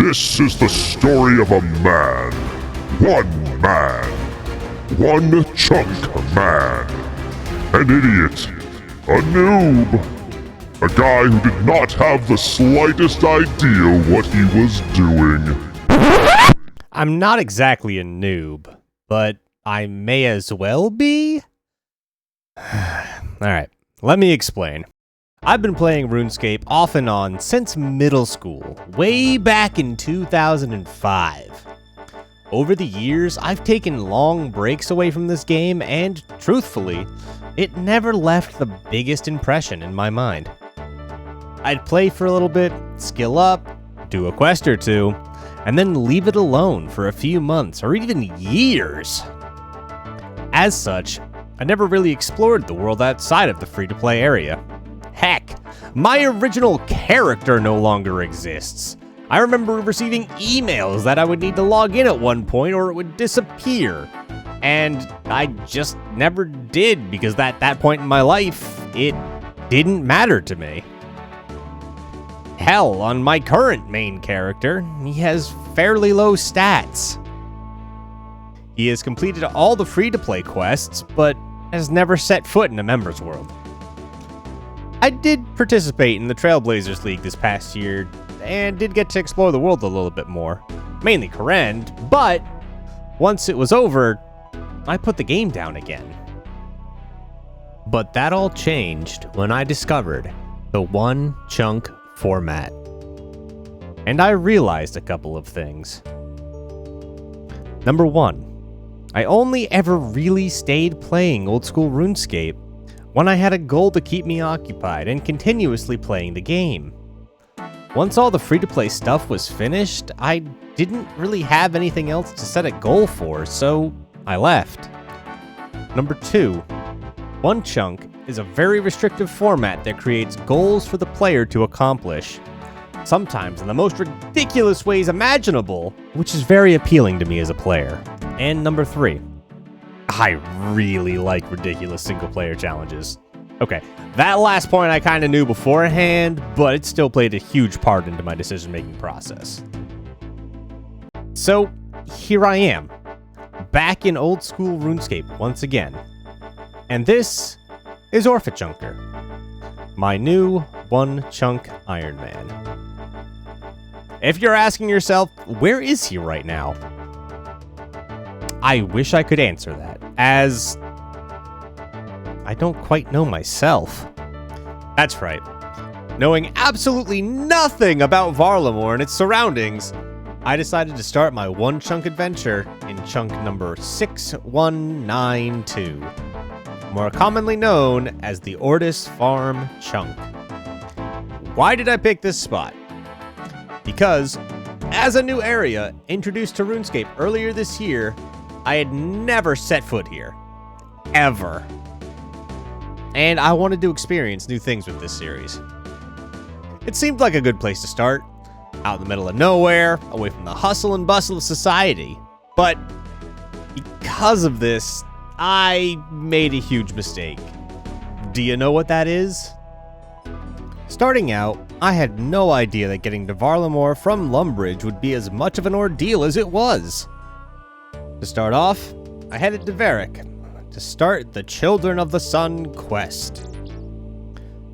This is the story of a man. One chunk man. An idiot. A noob. A guy who did not have the slightest idea what he was doing. I'm not exactly a noob, but I may as well be? Alright, let me explain. I've been playing RuneScape off and on since middle school, way back in 2005. Over the years, I've taken long breaks away from this game, and truthfully, it never left the biggest impression in my mind. I'd play for a little bit, skill up, do a quest or two, and then leave it alone for a few months or even years. As such, I never really explored the world outside of the free-to-play area. Heck, my original character no longer exists. I remember receiving emails that I would need to log in at one point or it would disappear. And I just never did because at that point in my life, it didn't matter to me. Hell, on my current main character, he has fairly low stats. He has completed all the free-to-play quests, but has never set foot in a members world. I did participate in the Trailblazers League this past year, and did get to explore the world a little bit more. Mainly Kourend, but once it was over, I put the game down again. But that all changed when I discovered the OneChunk format. And I realized a couple of things. Number one, I only ever really stayed playing Old School RuneScape when I had a goal to keep me occupied and continuously playing the game. Once all the free-to-play stuff was finished, I didn't really have anything else to set a goal for, so I left. Number two, OneChunk is a very restrictive format that creates goals for the player to accomplish, sometimes in the most ridiculous ways imaginable, which is very appealing to me as a player. And number three, I really like ridiculous single-player challenges. Okay, that last point I kind of knew beforehand, but it still played a huge part into my decision-making process. So, here I am, back in Old School RuneScape once again. And this is OrFachunker, my new OneChunk Iron Man. If you're asking yourself, where is he right now? I wish I could answer that, as I don't quite know myself. That's right. Knowing absolutely nothing about Varlamore and its surroundings, I decided to start my OneChunk adventure in chunk number 6192, more commonly known as the Ortus Farm Chunk. Why did I pick this spot? Because, as a new area introduced to RuneScape earlier this year, I had never set foot here. Ever. And I wanted to experience new things with this series. It seemed like a good place to start, out in the middle of nowhere, away from the hustle and bustle of society. But because of this, I made a huge mistake. Do you know what that is? Starting out, I had no idea that getting to Varlamore from Lumbridge would be as much of an ordeal as it was. To start off, I headed to Varric to start the Children of the Sun quest.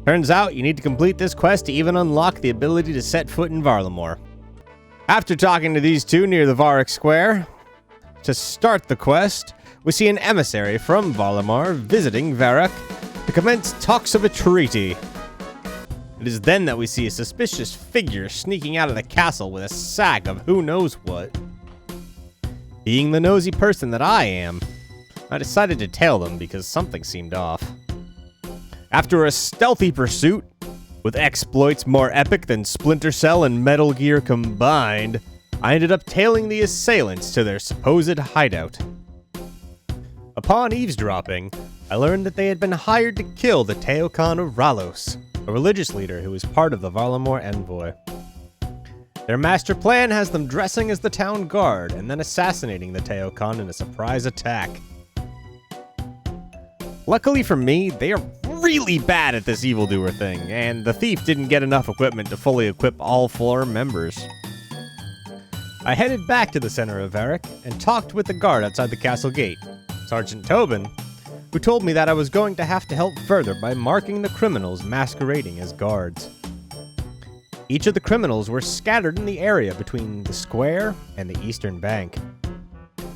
Turns out you need to complete this quest to even unlock the ability to set foot in Varlamore. After talking to these two near the Varric Square, to start the quest, we see an emissary from Varlamore visiting Varric to commence talks of a treaty. It is then that we see a suspicious figure sneaking out of the castle with a sack of who knows what. Being the nosy person that I am, I decided to tail them because something seemed off. After a stealthy pursuit, with exploits more epic than Splinter Cell and Metal Gear combined, I ended up tailing the assailants to their supposed hideout. Upon eavesdropping, I learned that they had been hired to kill the Teokan of Ralos, a religious leader who was part of the Varlamore envoy. Their master plan has them dressing as the town guard and then assassinating the Teokan in a surprise attack. Luckily for me, they are really bad at this evildoer thing, and the thief didn't get enough equipment to fully equip all 4 members. I headed back to the center of Varric and talked with the guard outside the castle gate, Sergeant Tobin, who told me that I was going to have to help further by marking the criminals masquerading as guards. Each of the criminals were scattered in the area between the square and the eastern bank.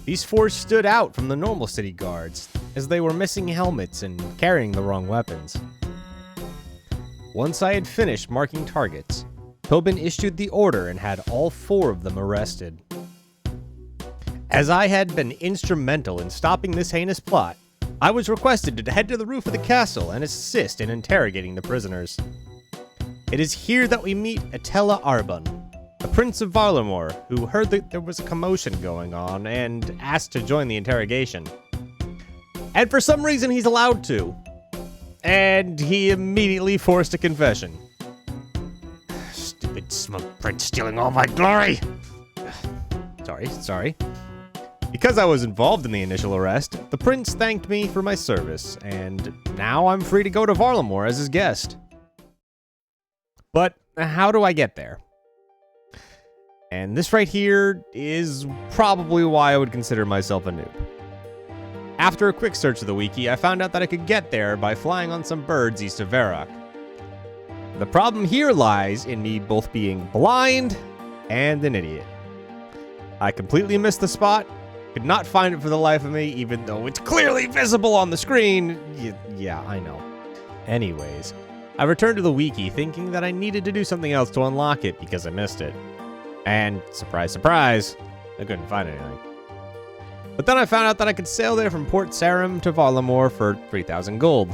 These four stood out from the normal city guards, as they were missing helmets and carrying the wrong weapons. Once I had finished marking targets, Tobin issued the order and had all four of them arrested. As I had been instrumental in stopping this heinous plot, I was requested to head to the roof of the castle and assist in interrogating the prisoners. It is here that we meet Atella Arbon, the Prince of Varlamore, who heard that there was a commotion going on and asked to join the interrogation. And for some reason he's allowed to. And he immediately forced a confession. Stupid smoke prince stealing all my glory! Sorry. Because I was involved in the initial arrest, the prince thanked me for my service, and now I'm free to go to Varlamore as his guest. But how do I get there? And this right here is probably why I would consider myself a noob. After a quick search of the wiki, I found out that I could get there by flying on some birds east of Varrock. The problem here lies in me both being blind and an idiot. I completely missed the spot, could not find it for the life of me, even though it's clearly visible on the screen. Yeah, I know. Anyways, I returned to the wiki thinking that I needed to do something else to unlock it because I missed it. And surprise, surprise, I couldn't find anything. But then I found out that I could sail there from Port Sarim to Varlamore for 3,000 gold.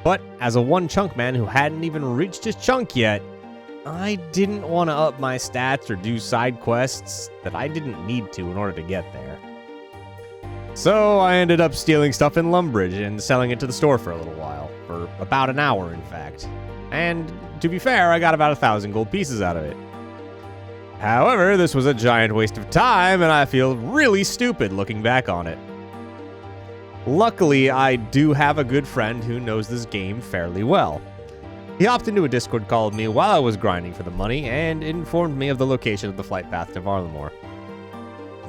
But as a OneChunk man who hadn't even reached his chunk yet, I didn't want to up my stats or do side quests that I didn't need to in order to get there. So I ended up stealing stuff in Lumbridge and selling it to the store for a little while, for about an hour in fact. And to be fair, I got about 1,000 gold pieces out of it. However, this was a giant waste of time, and I feel really stupid looking back on it. Luckily, I do have a good friend who knows this game fairly well. He hopped into a Discord call with me while I was grinding for the money, and informed me of the location of the flight path to Varlamore.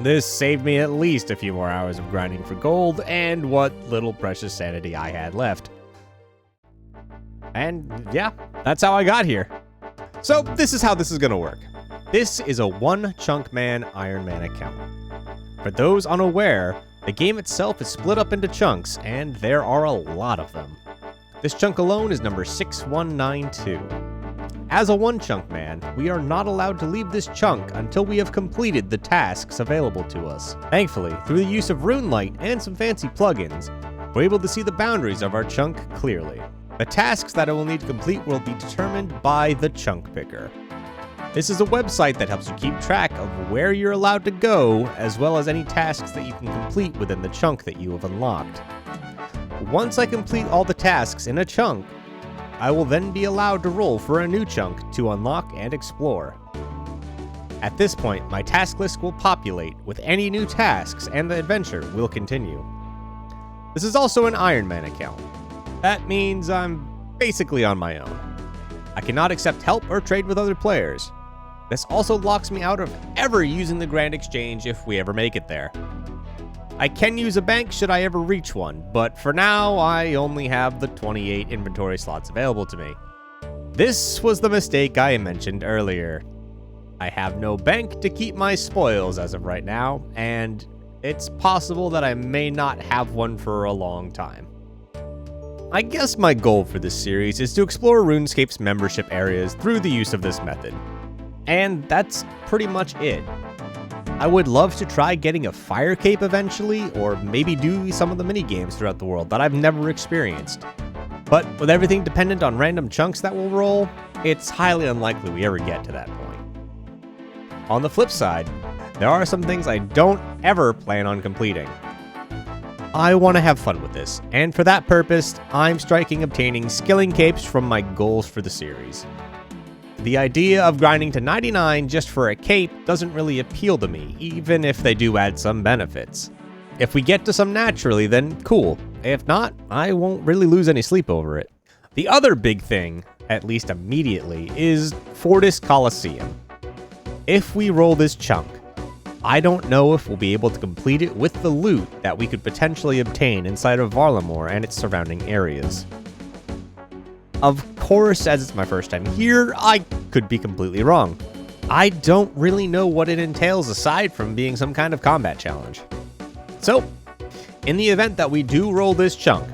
This saved me at least a few more hours of grinding for gold, and what little precious sanity I had left. And yeah, that's how I got here. So this is how this is gonna work. This is a OneChunk Man Iron Man account. For those unaware, the game itself is split up into chunks, and there are a lot of them. This chunk alone is number 6192. As a OneChunk Man, we are not allowed to leave this chunk until we have completed the tasks available to us. Thankfully, through the use of RuneLight and some fancy plugins, we're able to see the boundaries of our chunk clearly. The tasks that I will need to complete will be determined by the Chunk Picker. This is a website that helps you keep track of where you're allowed to go, as well as any tasks that you can complete within the chunk that you have unlocked. Once I complete all the tasks in a chunk, I will then be allowed to roll for a new chunk to unlock and explore. At this point, my task list will populate with any new tasks and the adventure will continue. This is also an Iron Man account. That means I'm basically on my own. I cannot accept help or trade with other players. This also locks me out of ever using the Grand Exchange if we ever make it there. I can use a bank should I ever reach one, but for now, I only have the 28 inventory slots available to me. This was the mistake I mentioned earlier. I have no bank to keep my spoils as of right now, and it's possible that I may not have one for a long time. I guess my goal for this series is to explore RuneScape's membership areas through the use of this method. And that's pretty much it. I would love to try getting a fire cape eventually, or maybe do some of the mini-games throughout the world that I've never experienced. But with everything dependent on random chunks that will roll, it's highly unlikely we ever get to that point. On the flip side, there are some things I don't ever plan on completing. I want to have fun with this, and for that purpose, I'm striking obtaining skilling capes from my goals for the series. The idea of grinding to 99 just for a cape doesn't really appeal to me, even if they do add some benefits. If we get to some naturally, then cool. If not, I won't really lose any sleep over it. The other big thing, at least immediately, is Fortis Coliseum. If we roll this chunk, I don't know if we'll be able to complete it with the loot that we could potentially obtain inside of Varlamore and its surrounding areas. Of course, as it's my first time here, I could be completely wrong. I don't really know what it entails aside from being some kind of combat challenge. So, in the event that we do roll this chunk,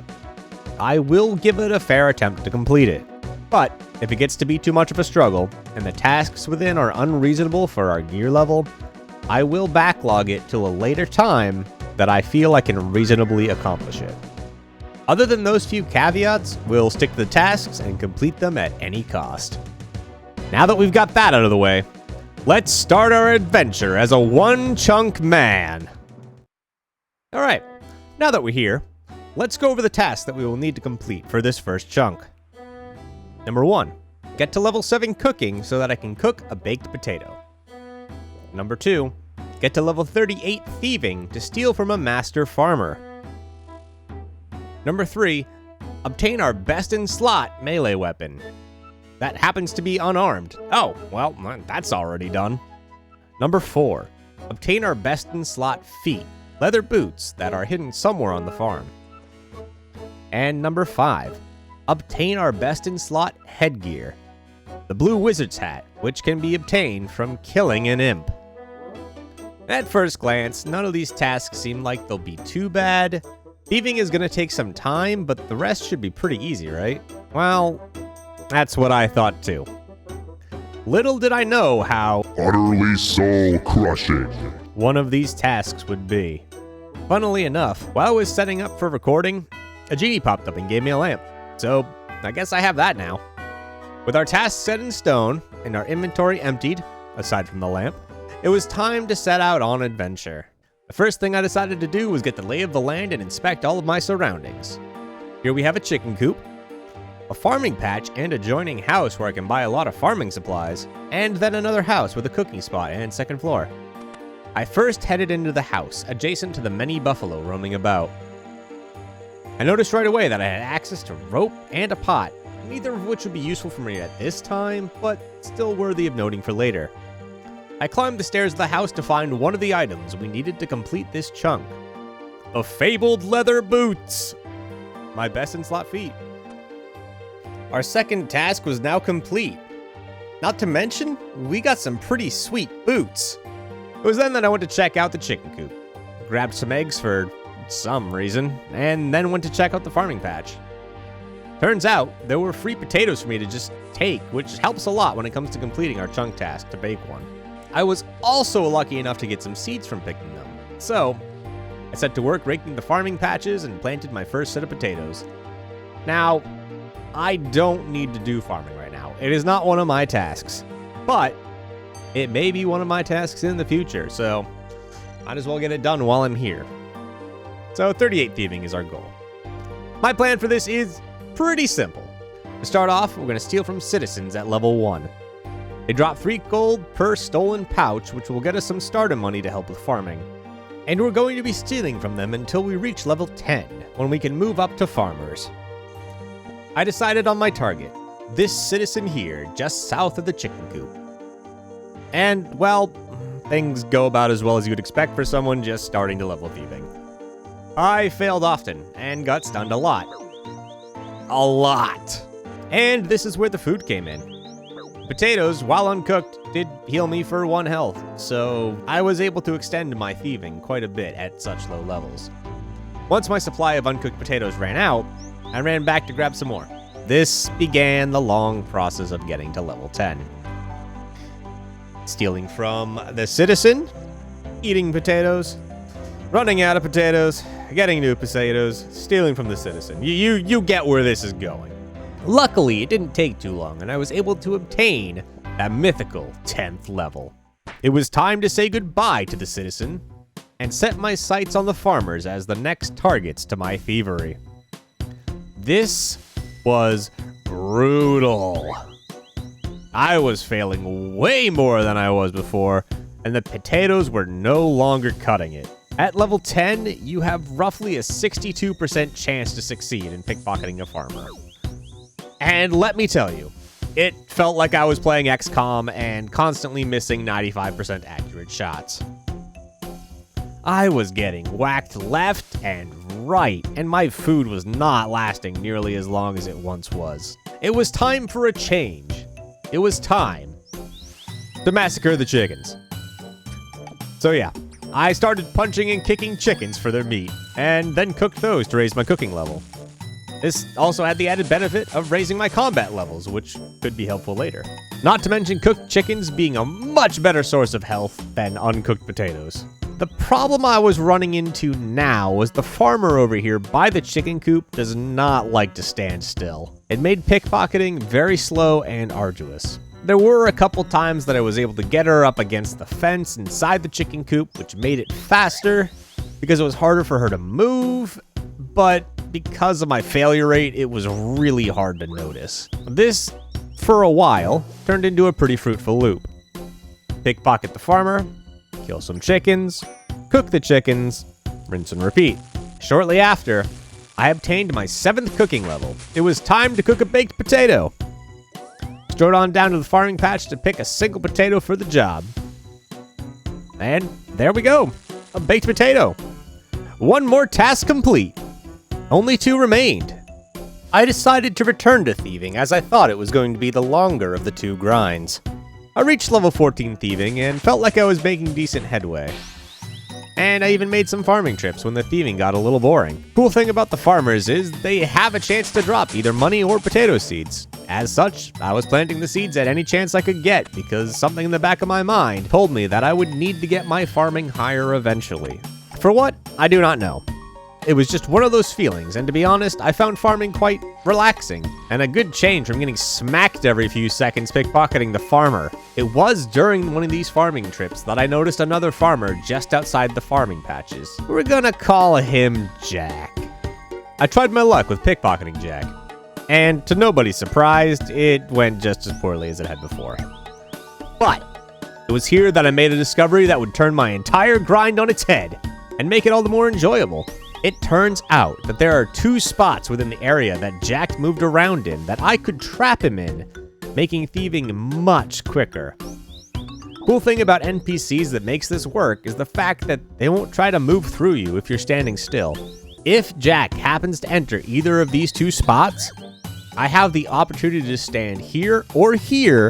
I will give it a fair attempt to complete it. But if it gets to be too much of a struggle, and the tasks within are unreasonable for our gear level, I will backlog it till a later time that I feel I can reasonably accomplish it. Other than those few caveats, we'll stick to the tasks and complete them at any cost. Now that we've got that out of the way, let's start our adventure as a OneChunk man. Alright, now that we're here, let's go over the tasks that we will need to complete for this first chunk. Number 1, get to level 7 cooking so that I can cook a baked potato. Number 2, get to level 38 thieving to steal from a master farmer. Number 3, obtain our best in slot melee weapon. That happens to be unarmed. Oh, well, that's already done. Number 4, obtain our best in slot feet, leather boots that are hidden somewhere on the farm. And number 5, obtain our best in slot headgear, the blue wizard's hat, which can be obtained from killing an imp. At first glance, none of these tasks seem like they'll be too bad. Thieving is going to take some time, but the rest should be pretty easy, right? Well, that's what I thought too. Little did I know how Utterly soul-crushing one of these tasks would be. Funnily enough, while I was setting up for recording, a genie popped up and gave me a lamp. So, I guess I have that now. With our tasks set in stone and our inventory emptied, aside from the lamp, it was time to set out on adventure. The first thing I decided to do was get the lay of the land and inspect all of my surroundings. Here we have a chicken coop, a farming patch and adjoining house where I can buy a lot of farming supplies, and then another house with a cooking spot and second floor. I first headed into the house, adjacent to the many buffalo roaming about. I noticed right away that I had access to rope and a pot, neither of which would be useful for me at this time, but still worthy of noting for later. I climbed the stairs of the house to find one of the items we needed to complete this chunk. The fabled leather boots! My best in slot feet. Our second task was now complete. Not to mention, we got some pretty sweet boots. It was then that I went to check out the chicken coop, grabbed some eggs for some reason, and then went to check out the farming patch. Turns out, there were free potatoes for me to just take, which helps a lot when it comes to completing our chunk task to bake one. I was also lucky enough to get some seeds from picking them. So, I set to work raking the farming patches and planted my first set of potatoes. Now, I don't need to do farming right now. It is not one of my tasks. But, it may be one of my tasks in the future, so might as well get it done while I'm here. So, 38 thieving is our goal. My plan for this is pretty simple. To start off, we're going to steal from citizens at level 1. They drop 3 gold per stolen pouch, which will get us some starter money to help with farming. And we're going to be stealing from them until we reach level 10, when we can move up to farmers. I decided on my target, this citizen here, just south of the chicken coop. And, well, things go about as well as you would expect for someone just starting to level thieving. I failed often, and got stunned a lot. A lot! And this is where the food came in. Potatoes, while uncooked, did heal me for 1 health, so I was able to extend my thieving quite a bit at such low levels. Once my supply of uncooked potatoes ran out, I ran back to grab some more. This began the long process of getting to level 10. Stealing from the citizen, eating potatoes, running out of potatoes, getting new potatoes, stealing from the citizen. You get where this is going. Luckily, it didn't take too long, and I was able to obtain that mythical 10th level. It was time to say goodbye to the citizen, and set my sights on the farmers as the next targets to my thievery. This was brutal. I was failing way more than I was before, and the potatoes were no longer cutting it. At level 10, you have roughly a 62% chance to succeed in pickpocketing a farmer. And let me tell you, It felt like I was playing XCOM and constantly missing 95% accurate shots. I was getting whacked left and right, and my food was not lasting nearly as long as it once was. It was time for a change. It was time to massacre the chickens. So yeah, I started punching and kicking chickens for their meat, and then cooked those to raise my cooking level. This also had the added benefit of raising my combat levels, which could be helpful later. Not to mention cooked chickens being a much better source of health than uncooked potatoes. The problem I was running into now was the farmer over here by the chicken coop does not like to stand still. It made pickpocketing very slow and arduous. There were a couple times that I was able to get her up against the fence inside the chicken coop, which made it faster because it was harder for her to move, but because of my failure rate, it was really hard to notice. This, for a while, turned into a pretty fruitful loop. Pickpocket the farmer, kill some chickens, cook the chickens, rinse and repeat. Shortly after, I obtained my 7th cooking level. It was time to cook a baked potato. Strode on down to the farming patch to pick a single potato for the job. And there we go, a baked potato. One more task complete. Only 2 remained. I decided to return to thieving as I thought it was going to be the longer of the 2 grinds. I reached level 14 thieving and felt like I was making decent headway. And I even made some farming trips when the thieving got a little boring. Cool thing about the farmers is they have a chance to drop either money or potato seeds. As such, I was planting the seeds at any chance I could get because something in the back of my mind told me that I would need to get my farming higher eventually. For what? I do not know. It was just one of those feelings, and to be honest, I found farming quite relaxing, and a good change from getting smacked every few seconds pickpocketing the farmer. It was during one of these farming trips that I noticed another farmer just outside the farming patches. We're gonna call him Jack. I tried my luck with pickpocketing Jack, and to nobody's surprise, it went just as poorly as it had before. But it was here that I made a discovery that would turn my entire grind on its head, and make it all the more enjoyable. It turns out that there are 2 spots within the area that Jack moved around in that I could trap him in, making thieving much quicker. Cool thing about NPCs that makes this work is the fact that they won't try to move through you if you're standing still. If Jack happens to enter either of these 2 spots, I have the opportunity to stand here or here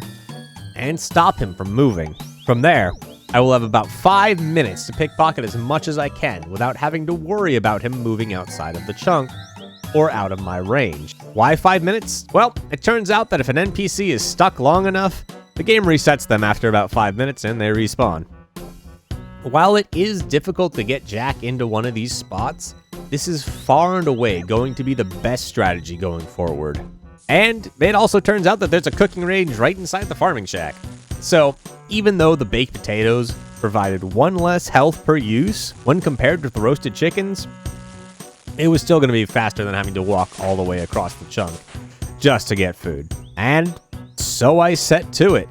and stop him from moving. From there, I will have about 5 minutes to pickpocket as much as I can without having to worry about him moving outside of the chunk or out of my range. Why 5 minutes? Well, it turns out that if an NPC is stuck long enough, the game resets them after about 5 minutes and they respawn. While it is difficult to get Jack into one of these spots, this is far and away going to be the best strategy going forward. And it also turns out that there's a cooking range right inside the farming shack. So, even though the baked potatoes provided 1 less health per use when compared with the roasted chickens, it was still going to be faster than having to walk all the way across the chunk just to get food. And so I set to it,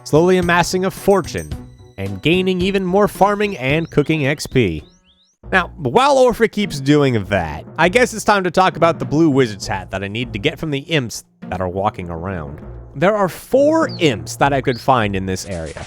slowly amassing a fortune and gaining even more farming and cooking XP. Now, while Orpha keeps doing that, I guess it's time to talk about the blue wizard's hat that I need to get from the imps that are walking around. There are 4 imps that I could find in this area.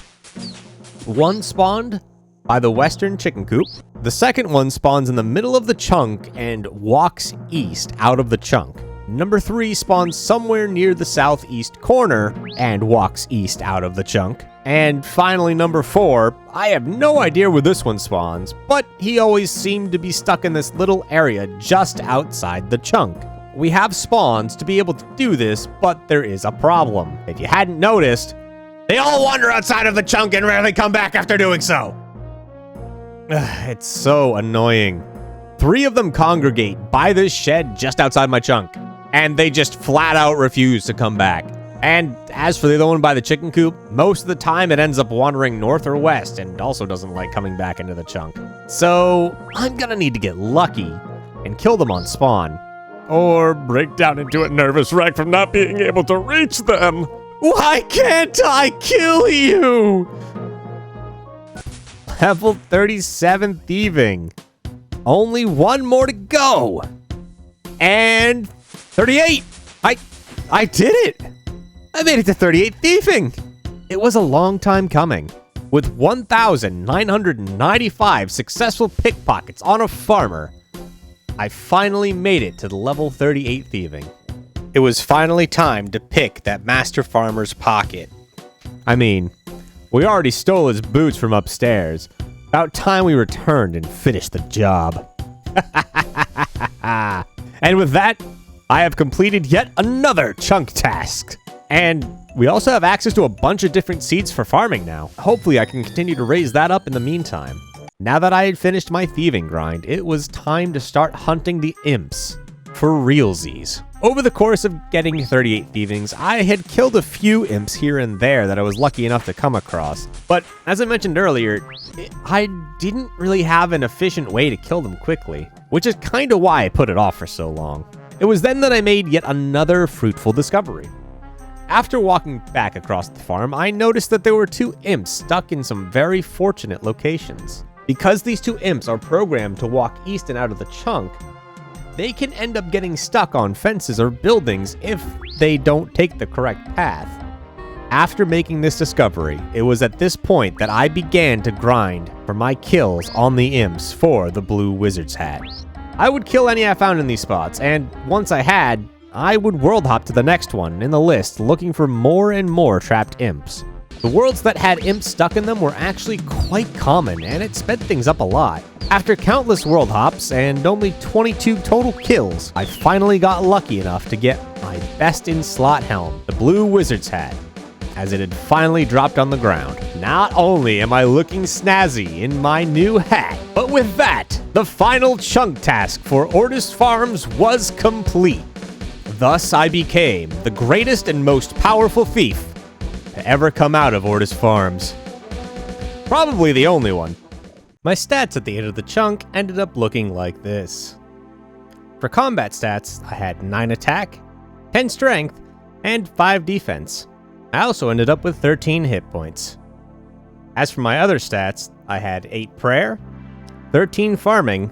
One spawned by the western chicken coop. The second one spawns in the middle of the chunk and walks east out of the chunk. Number 3 spawns somewhere near the southeast corner and walks east out of the chunk. And finally, number 4, I have no idea where this one spawns, but he always seemed to be stuck in this little area just outside the chunk. We have spawns to be able to do this, but there is a problem. If you hadn't noticed, they all wander outside of the chunk and rarely come back after doing so. It's so annoying. 3 of them congregate by this shed just outside my chunk, and they just flat out refuse to come back. And as for the other one by the chicken coop, most of the time it ends up wandering north or west and also doesn't like coming back into the chunk. So I'm gonna need to get lucky and kill them on spawn. Or break down into a nervous wreck from not being able to reach them. Why can't I kill you? Level 37 thieving. Only 1 more to go. And 38. I did it. I made it to 38 thieving! It was a long time coming. With 1,995 successful pickpockets on a farmer, I finally made it to the level 38 thieving. It was finally time to pick that master farmer's pocket. I mean, we already stole his boots from upstairs. About time we returned and finished the job. And with that, I have completed yet another chunk task. And we also have access to a bunch of different seeds for farming now. Hopefully I can continue to raise that up in the meantime. Now that I had finished my thieving grind, it was time to start hunting the imps for realsies. Over the course of getting 38 thievings, I had killed a few imps here and there that I was lucky enough to come across. But as I mentioned earlier, I didn't really have an efficient way to kill them quickly, which is kind of why I put it off for so long. It was then that I made yet another fruitful discovery. After walking back across the farm, I noticed that there were two imps stuck in some very fortunate locations. Because these two imps are programmed to walk east and out of the chunk, they can end up getting stuck on fences or buildings if they don't take the correct path. After making this discovery, it was at this point that I began to grind for my kills on the imps for the blue wizard's hat. I would kill any I found in these spots, and once I had, I would world hop to the next one in the list looking for more and more trapped imps. The worlds that had imps stuck in them were actually quite common, and it sped things up a lot. After countless world hops and only 22 total kills, I finally got lucky enough to get my best in slot helm, the blue wizard's hat, as it had finally dropped on the ground. Not only am I looking snazzy in my new hat, but with that, the final chunk task for Ortus Farms was complete. Thus I became the greatest and most powerful thief to ever come out of Ortus Farms. Probably the only one. My stats at the end of the chunk ended up looking like this. For combat stats, I had 9 attack, 10 strength, and 5 defense. I also ended up with 13 hit points. As for my other stats, I had 8 prayer, 13 farming,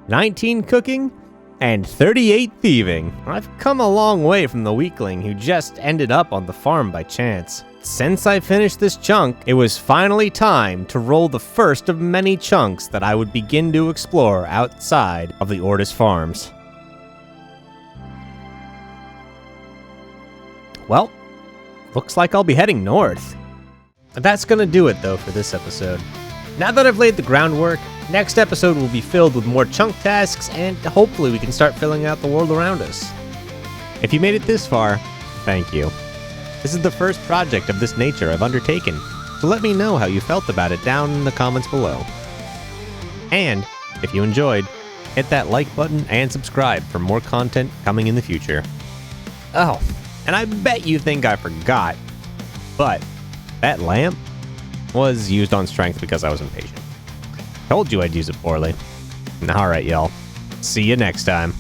19 cooking, and 38 thieving. I've come a long way from the weakling who just ended up on the farm by chance. Since I finished this chunk, it was finally time to roll the first of many chunks that I would begin to explore outside of the Ortus Farms. Well, looks like I'll be heading north. That's gonna do it though for this episode. Now that I've laid the groundwork, next episode will be filled with more chunk tasks, and hopefully we can start filling out the world around us. If you made it this far, thank you. This is the first project of this nature I've undertaken, so let me know how you felt about it down in the comments below. And, if you enjoyed, hit that like button and subscribe for more content coming in the future. Oh, and I bet you think I forgot, but that lamp was used on strength because I was impatient. Told you I'd use it poorly. Alright, y'all. See you next time.